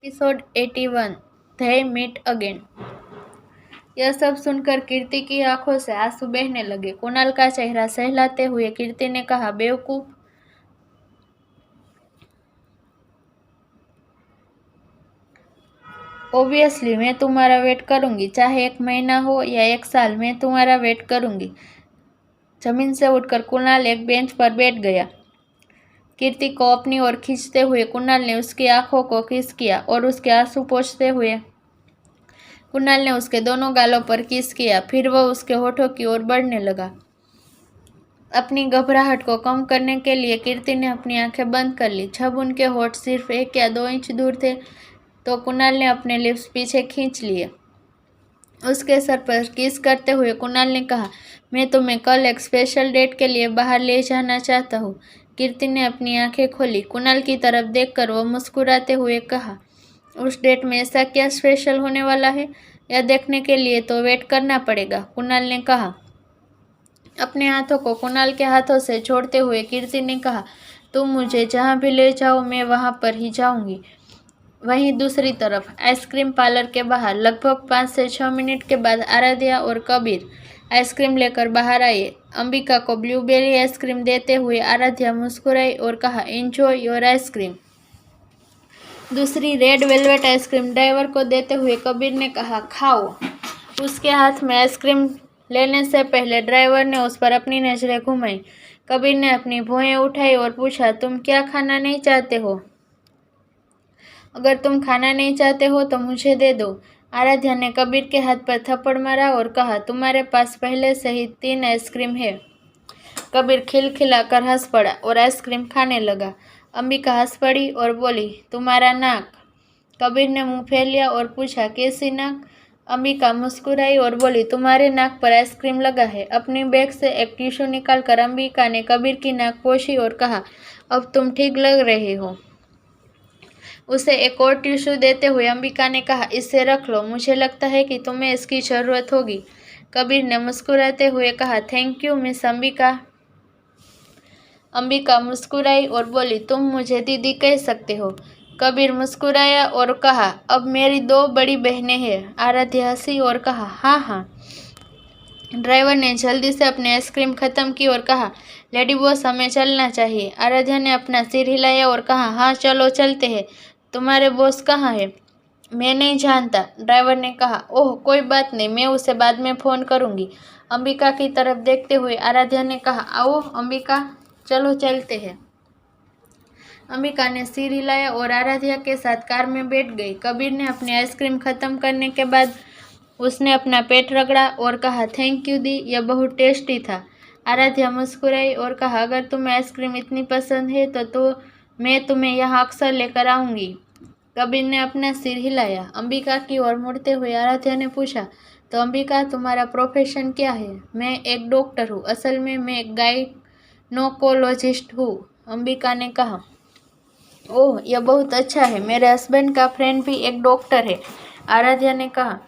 Episode 81 they meet again. यह सब सुनकर कीर्ति की आंखों से आंसू बहने लगे। कुणाल का चेहरा सहलाते हुए कीर्ति ने कहा, बेवकूफ, ऑब्वियसली मैं तुम्हारा वेट करूंगी, चाहे 1 महीना हो या 1 साल, मैं तुम्हारा वेट करूंगी। जमीन से उठकर कुणाल एक बेंच पर बैठ गया। कीर्ति को अपनी ओर खींचते हुए कुणाल ने उसकी आंखों को किस किया और उसके आंसू पोंछते हुए कुणाल ने उसके दोनों गालों पर किस किया। फिर वह उसके होठों की ओर बढ़ने लगा। अपनी घबराहट को कम करने के लिए कीर्ति ने अपनी आंखें बंद कर ली। जब उनके होठ सिर्फ 1 या 2 इंच दूर थे तो कुणाल ने अपने लिप्स पीछे खींच लिए। उसके सर पर किस करते हुए कुणाल ने कहा, मैं तुम्हें कल एक स्पेशल डेट के लिए बाहर ले जाना चाहता हूँ। कीर्ति ने अपनी आंखें खोली। कुणाल की तरफ देखकर वह मुस्कुराते हुए कहा, उस डेट में ऐसा क्या स्पेशल होने वाला है? यह देखने के लिए तो वेट करना पड़ेगा, कुणाल ने कहा। अपने हाथों को कुणाल के हाथों से छोड़ते हुए कीर्ति ने कहा, तुम मुझे जहाँ भी ले जाओ मैं वहाँ पर ही जाऊँगी। वहीं दूसरी तरफ आइसक्रीम पार्लर के बाहर लगभग 5 से 6 मिनट के बाद आराध्या और कबीर आइसक्रीम लेकर बाहर आए। अंबिका को ब्लूबेरी आइसक्रीम देते हुए आराध्या मुस्कुराई और कहा, एंजॉय योर आइसक्रीम। दूसरी रेड वेलवेट आइसक्रीम ड्राइवर को देते हुए कबीर ने कहा, खाओ। उसके हाथ में आइसक्रीम लेने से पहले ड्राइवर ने उस पर अपनी नजरें घुमाई। कबीर ने अपनी भौहें उठाई और पूछा, तुम क्या खाना नहीं चाहते हो? अगर तुम खाना नहीं चाहते हो तो मुझे दे दो। आराध्या ने कबीर के हाथ पर थप्पड़ मारा और कहा, तुम्हारे पास पहले से ही 3 आइसक्रीम है। कबीर खिलखिलाकर हंस पड़ा और आइसक्रीम खाने लगा। अंबिका हंस पड़ी और बोली, तुम्हारा नाक। कबीर ने मुंह फेर लिया और पूछा, कैसी नाक? अंबिका मुस्कुराई और बोली, तुम्हारे नाक पर आइसक्रीम लगा है। अपनी बैग से एक टिश्यू निकालकर अंबिका ने कबीर की नाक पोंछी और कहा, अब तुम ठीक लग रहे हो। उसे एक और टिश्यू देते हुए अंबिका ने कहा, इसे रख लो, मुझे लगता है कि तुम्हें इसकी जरूरत होगी। कबीर ने मुस्कुराते हुए कहा, thank you miss Ambika. Ambika मुस्कुराई और बोली, तुम मुझे दीदी कह सकते हो। कबीर मुस्कुराया और कहा, अब मेरी 2 बड़ी बहनें हैं। आराध्या हंसी और कहा, हाँ हाँ। ड्राइवर ने जल्दी से अपनी आइसक्रीम खत्म की और कहा, लेडी बॉस हमें चलना चाहिए। आराध्या ने अपना सिर हिलाया और कहा, हाँ चलो चलते हैं। तुम्हारे बॉस कहाँ है? मैं नहीं जानता, ड्राइवर ने कहा। ओह कोई बात नहीं, मैं उसे बाद में फ़ोन करूंगी। अंबिका की तरफ देखते हुए आराध्या ने कहा, आओ अंबिका, चलो चलते हैं। अंबिका ने सिर हिलाया और आराध्या के साथ कार में बैठ गई। कबीर ने अपनी आइसक्रीम खत्म करने के बाद उसने अपना पेट रगड़ा और कहा, थैंक यू दी, यह बहुत टेस्टी था। आराध्या मुस्कुराई और कहा, अगर तुम्हें आइसक्रीम इतनी पसंद है तो मैं तुम्हें यहाँ अक्सर लेकर आऊँगी। कबीर ने अपना सिर हिलाया। अंबिका की ओर मुड़ते हुए आराध्या ने पूछा, तो अंबिका तुम्हारा प्रोफेशन क्या है? मैं एक डॉक्टर हूँ, असल में मैं एक गायनोकोलॉजिस्ट हूँ, अंबिका ने कहा। ओह यह बहुत अच्छा है, मेरे हस्बैंड का फ्रेंड भी एक डॉक्टर है, आराध्या ने कहा।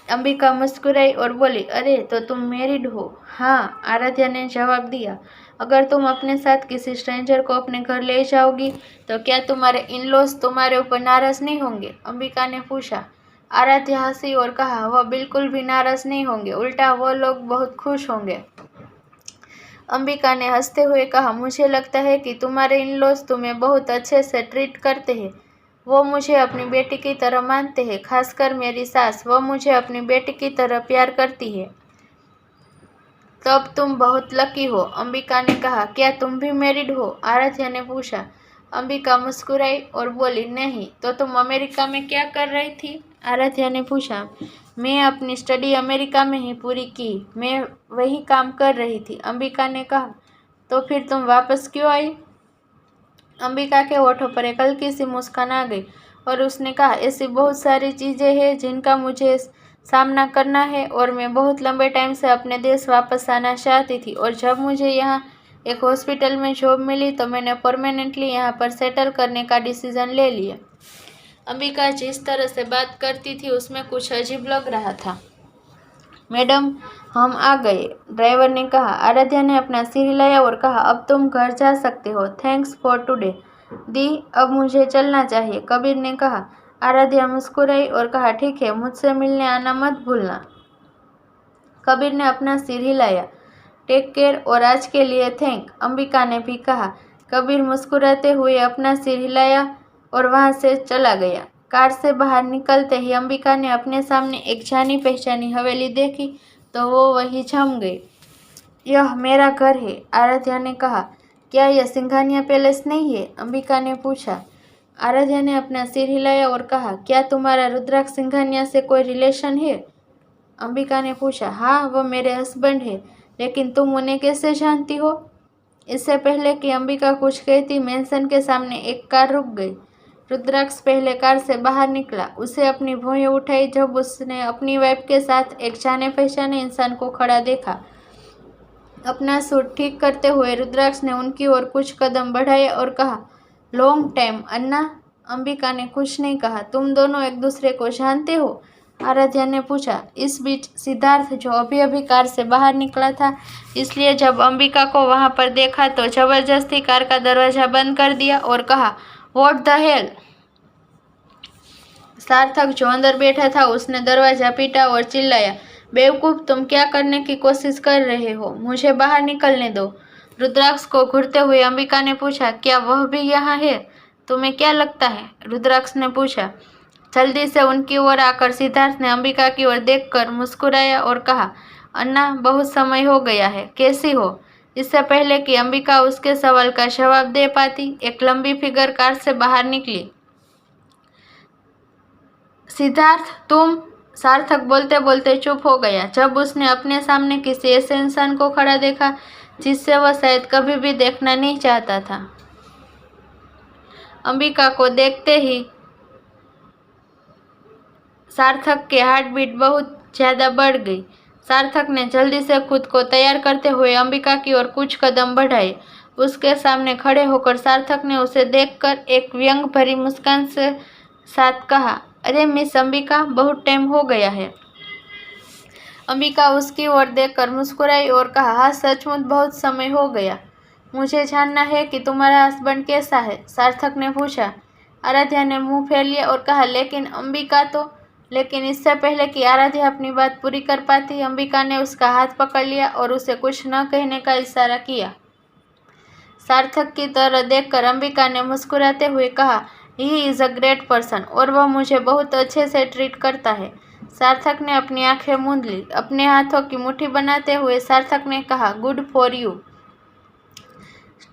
अंबिका मुस्कुराई और बोली, अरे तो तुम मैरिड हो? हाँ, आराध्या ने जवाब दिया। अगर तुम अपने साथ किसी स्ट्रेंजर को अपने घर ले जाओगी तो क्या तुम्हारे इन-लॉज तुम्हारे ऊपर नाराज नहीं होंगे? अंबिका ने पूछा। आराध्या हंसी और कहा, वह बिल्कुल भी नाराज नहीं होंगे, उल्टा वो लोग बहुत खुश होंगे। अंबिका ने हंसते हुए कहा, मुझे लगता है कि तुम्हारे इन-लॉज तुम्हें बहुत अच्छे से ट्रीट करते हैं। वो मुझे अपनी बेटी की तरह मानते हैं, खासकर मेरी सास, वो मुझे अपनी बेटी की तरह प्यार करती है। तब तुम बहुत लकी हो, अंबिका ने कहा। क्या तुम भी मैरिड हो? आराध्या ने पूछा। अंबिका मुस्कुराई और बोली, नहीं। तो तुम अमेरिका में क्या कर रही थी? आराध्या ने पूछा। मैं अपनी स्टडी अमेरिका में ही पूरी की, मैं वही काम कर रही थी, अंबिका ने कहा। तो फिर तुम वापस क्यों आई? अंबिका के होठों पर एक हल्की सी मुस्कान आ गई और उसने कहा, ऐसी बहुत सारी चीज़ें हैं जिनका मुझे सामना करना है और मैं बहुत लंबे टाइम से अपने देश वापस आना चाहती थी और जब मुझे यहाँ एक हॉस्पिटल में जॉब मिली तो मैंने परमानेंटली यहाँ पर सेटल करने का डिसीज़न ले लिया। अंबिका जिस तरह से बात करती थी उसमें कुछ अजीब लग रहा था। मैडम हम आ गए, ड्राइवर ने कहा। आराध्या ने अपना सिर हिलाया और कहा, अब तुम घर जा सकते हो, थैंक्स फॉर टुडे दी, अब मुझे चलना चाहिए, कबीर ने कहा। आराध्या मुस्कुराई और कहा, ठीक है, मुझसे मिलने आना मत भूलना। कबीर ने अपना सिर हिलाया। टेक केयर और आज के लिए थैंक, अंबिका ने भी कहा। कबीर मुस्कुराते हुए अपना सिर हिलाया और वहां से चला गया। कार से बाहर निकलते ही अंबिका ने अपने सामने एक जानी पहचानी हवेली देखी तो वो वही जम गई। यह मेरा घर है, आराध्या ने कहा। क्या यह सिंघानिया पैलेस नहीं है? अंबिका ने पूछा। आराध्या ने अपना सिर हिलाया और कहा, क्या तुम्हारा रुद्राक्ष सिंघानिया से कोई रिलेशन है? अंबिका ने पूछा। हाँ, वो मेरे हस्बैंड है, लेकिन तुम उन्हें कैसे जानती हो? इससे पहले कि अंबिका कुछ कहती, मेंशन के सामने एक कार रुक गई। रुद्राक्ष पहले कार से बाहर निकला। उसे अपनी भौहें उठाई जब उसने अपनी वाइफ के साथ एक जाने पहचाने इंसान को खड़ा देखा। अपना सूट ठीक करते हुए रुद्राक्ष ने उनकी ओर कुछ कदम बढ़ाए और कहा, लॉन्ग टाइम अन्ना। अंबिका ने कुछ नहीं कहा। तुम दोनों एक दूसरे को जानते हो? आराध्या ने पूछा। इस बीच सिद्धार्थ, जो अभी अभी कार से बाहर निकला था, इसलिए जब अंबिका को वहां पर देखा तो जबरदस्ती कार का दरवाजा बंद कर दिया और कहा, व्हाट द हेल। सार्थक, जो अंदर बैठा था, उसने दरवाजा पीटा और चिल्लाया, बेवकूफ, तुम क्या करने की कोशिश कर रहे हो? मुझे बाहर निकलने दो। रुद्राक्ष को घूरते हुए अंबिका ने पूछा, क्या वह भी यहाँ है? तुम्हें क्या लगता है? रुद्राक्ष ने पूछा। जल्दी से उनकी ओर आकर सिद्धार्थ ने अंबिका की ओर देखकर मुस्कुराया और कहा, अन्ना, बहुत समय हो गया है, कैसी हो? इससे पहले कि अंबिका उसके सवाल का जवाब दे पाती, एक लंबी फिगर कार से बाहर निकली। सिद्धार्थ, तुम? सार्थक बोलते बोलते चुप हो गया जब उसने अपने सामने किसी ऐसे इंसान को खड़ा देखा जिससे वह शायद कभी भी देखना नहीं चाहता था। अंबिका को देखते ही सार्थक के हार्ट बीट बहुत ज्यादा बढ़ गई। सार्थक ने जल्दी से खुद को तैयार करते हुए अंबिका की ओर कुछ कदम बढ़ाए। उसके सामने खड़े होकर सार्थक ने उसे देखकर एक व्यंग भरी मुस्कान से साथ कहा, अरे मिस अंबिका, बहुत टाइम हो गया है। अंबिका उसकी ओर देखकर मुस्कुराई और कहा, हाँ, सचमुच बहुत समय हो गया। मुझे जानना है कि तुम्हारा हस्बैंड कैसा है? सार्थक ने पूछा। आराध्या ने मुंह फेर लिया और कहा, लेकिन अंबिका तो। लेकिन इससे पहले कि आराध्या अपनी बात पूरी कर पाती, अंबिका ने उसका हाथ पकड़ लिया और उसे कुछ न कहने का इशारा किया। सार्थक की तरह देखकर अंबिका ने मुस्कुराते हुए कहा, he is a great person और वह मुझे बहुत अच्छे से ट्रीट करता है। सार्थक ने अपनी आंखें मूंद ली। अपने हाथों की मुट्ठी बनाते हुए सार्थक ने कहा, good for you.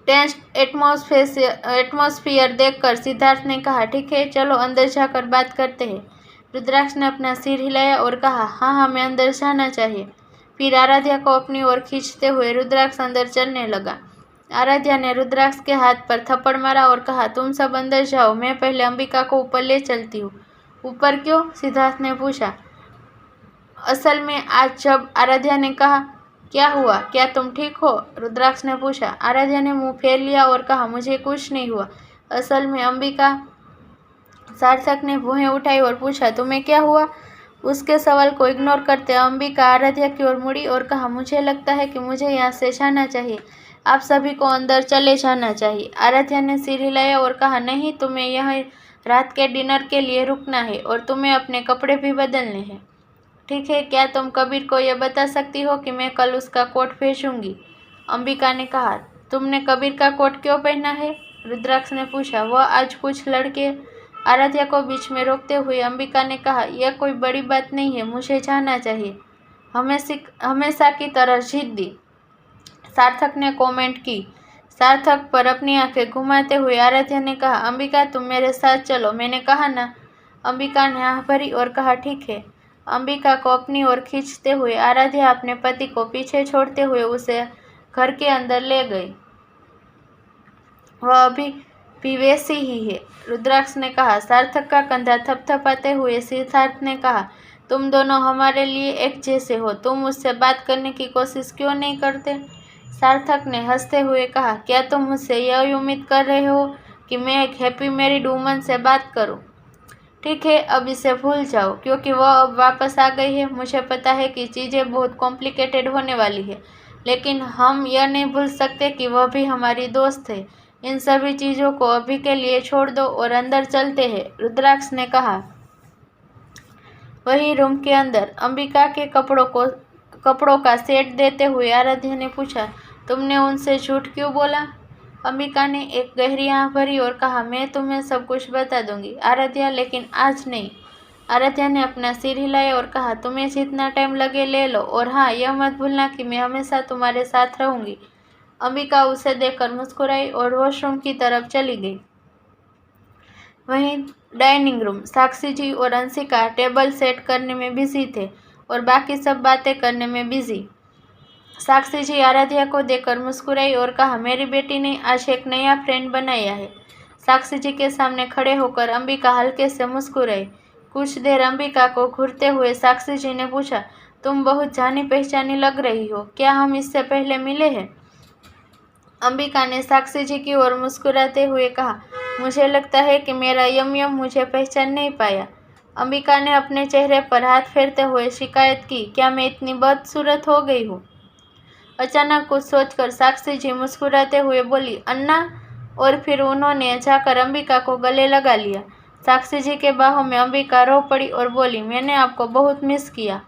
Tense atmosphere देखकर सिद्धार्थ ने कहा, ठीक है, चलो अंदर जाकर बात करते हैं। रुद्राक्ष ने अपना सिर हिलाया और कहा, हाँ, हमें अंदर जाना चाहिए। फिर आराध्या को अपनी ओर खींचते हुए रुद्राक्ष अंदर चलने लगा। आराध्या ने रुद्राक्ष के हाथ पर थप्पड़ मारा और कहा, तुम सब अंदर जाओ, मैं पहले अंबिका को ऊपर ले चलती हूँ। ऊपर क्यों? सिद्धार्थ ने पूछा। असल में आज जब आराध्या ने कहा, क्या हुआ, क्या तुम ठीक हो? रुद्राक्ष ने पूछा। आराध्या ने मुंह फेर लिया और कहा, मुझे कुछ नहीं हुआ, असल में अंबिका। सार्थक ने भुहें उठाई और पूछा, तुम्हें क्या हुआ? उसके सवाल को इग्नोर करते अंबिका आराध्या की ओर मुड़ी और कहा, मुझे लगता है कि मुझे यहाँ से जाना चाहिए, आप सभी को अंदर चले जाना चाहिए। आराध्या ने सिर हिलाया और कहा, नहीं, तुम्हें यहाँ रात के डिनर के लिए रुकना है और तुम्हें अपने कपड़े भी बदलने हैं। ठीक है, क्या तुम कबीर को यह बता सकती हो कि मैं कल उसका कोट भेजूंगी? अंबिका ने कहा। तुमने कबीर का कोट क्यों पहना है? रुद्राक्ष ने पूछा। वह आज कुछ लड़के। आराध्या को बीच में रोकते हुए अंबिका ने कहा, यह कोई बड़ी बात नहीं है, मुझे जाना चाहिए। हमेशा की तरह जिद्दी, सार्थक ने कमेंट की। सार्थक पर अपनी आंखें घुमाते हुए आराध्या ने कहा, अंबिका, तुम मेरे साथ चलो, मैंने कहा ना। अंबिका ने आह भरी और कहा, ठीक है। अंबिका को अपनी ओर खींचते हुए आराध्या अपने पति को पीछे छोड़ते हुए उसे घर के अंदर ले गई। वह अभी भी वैसी ही है, रुद्राक्ष ने कहा। सार्थक का कंधा थपथपाते हुए सिद्धार्थ ने कहा, तुम दोनों हमारे लिए एक जैसे हो, तुम मुझसे बात करने की कोशिश क्यों नहीं करते? सार्थक ने हंसते हुए कहा, क्या तुम मुझसे यह उम्मीद कर रहे हो कि मैं एक हैप्पी मैरिड वुमन से बात करूं? ठीक है, अब इसे भूल जाओ, क्योंकि वह अब वापस आ गई है। मुझे पता है कि चीज़ें बहुत कॉम्प्लिकेटेड होने वाली है, लेकिन हम यह नहीं भूल सकते कि वह भी हमारी दोस्त है। इन सभी चीज़ों को अभी के लिए छोड़ दो और अंदर चलते हैं, रुद्राक्ष ने कहा। वही रूम के अंदर अंबिका के कपड़ों का सेट देते हुए आराध्या ने पूछा, तुमने उनसे झूठ क्यों बोला? अंबिका ने एक गहरी आंख भरी और कहा, मैं तुम्हें सब कुछ बता दूंगी आराध्या, लेकिन आज नहीं। आराध्या ने अपना सिर हिलाया और कहा, तुम्हें जितना टाइम लगे ले लो, और हाँ, यह मत भूलना कि मैं हमेशा तुम्हारे साथ रहूंगी। अंबिका उसे देखकर मुस्कुराई और वॉशरूम की तरफ चली गई। वहीं डाइनिंग रूम, साक्षी जी और अंशिका टेबल सेट करने में बिजी थे और बाकी सब बातें करने में बिजी। साक्षी जी आराध्या को देखकर मुस्कुराई और कहा, मेरी बेटी ने आज एक नया फ्रेंड बनाया है। साक्षी जी के सामने खड़े होकर अंबिका हल्के से मुस्कुराई। कुछ देर अंबिका को घूरते हुए साक्षी जी ने पूछा, तुम बहुत जानी पहचानी लग रही हो, क्या हम इससे पहले मिले हैं? अंबिका ने साक्षी जी की ओर मुस्कुराते हुए कहा, मुझे लगता है कि मेरा यम मुझे पहचान नहीं पाया। अंबिका ने अपने चेहरे पर हाथ फेरते हुए शिकायत की, क्या मैं इतनी बदसूरत हो गई हूँ? अचानक कुछ सोचकर साक्षी जी मुस्कुराते हुए बोली, अन्ना, और फिर उन्होंने जाकर अंबिका को गले लगा लिया। साक्षी जी के बाहों में अंबिका रो पड़ी और बोली, मैंने आपको बहुत मिस किया।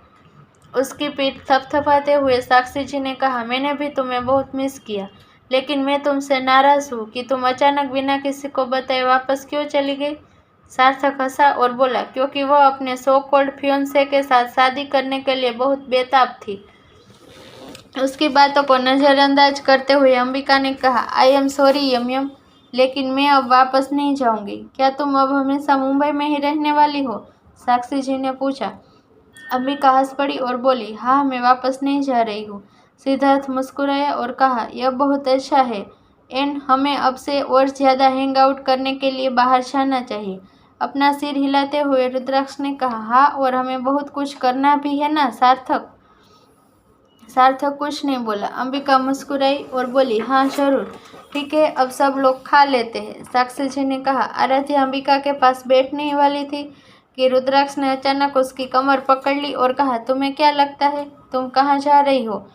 उसकी पीठ थपथपाते हुए साक्षी जी ने कहा, मैंने भी तुम्हें बहुत मिस किया, लेकिन मैं तुमसे नाराज़ हूँ कि तुम अचानक बिना किसी को बताए वापस क्यों चली गई? सार्थक हंसा और बोला, क्योंकि वह अपने सो कॉल्ड फियोंसे के साथ शादी करने के लिए बहुत बेताब थी। उसकी बातों को नज़रअंदाज करते हुए अंबिका ने कहा, आई एम सॉरी यम, लेकिन मैं अब वापस नहीं जाऊंगी। क्या तुम अब हमेशा मुंबई में ही रहने वाली हो? साक्षी जी ने पूछा। अंबिका हंस पड़ी और बोली, हाँ, मैं वापस नहीं जा रही हूँ। सिद्धार्थ मुस्कुराया और कहा, यह बहुत अच्छा है एंड हमें अब से और ज़्यादा हैंग आउट करने के लिए बाहर जाना चाहिए। अपना सिर हिलाते हुए रुद्राक्ष ने कहा, हाँ, और हमें बहुत कुछ करना भी है ना सार्थक? सार्थक कुछ नहीं बोला। अंबिका मुस्कुराई और बोली, हाँ जरूर, ठीक है, अब सब लोग खा लेते हैं, साक्षी जी ने कहा। आराध्या अंबिका के पास बैठने ही वाली थी कि रुद्राक्ष ने अचानक उसकी कमर पकड़ ली और कहा, तुम्हें क्या लगता है तुम कहाँ जा रही हो?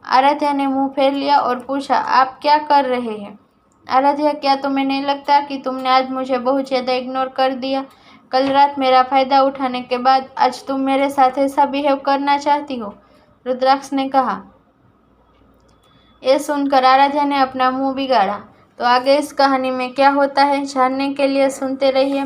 आराध्या ने मुंह फेर लिया और पूछा, आप क्या कर रहे हैं? आराध्या, क्या तुम्हें नहीं लगता कि तुमने आज मुझे बहुत ज़्यादा इग्नोर कर दिया? कल रात मेरा फ़ायदा उठाने के बाद आज तुम मेरे साथ ऐसा बिहेव करना चाहती हो? रुद्राक्ष ने कहा। ये सुनकर आराध्या ने अपना मुंह बिगाड़ा। तो आगे इस कहानी में क्या होता है जानने के लिए सुनते रहिए।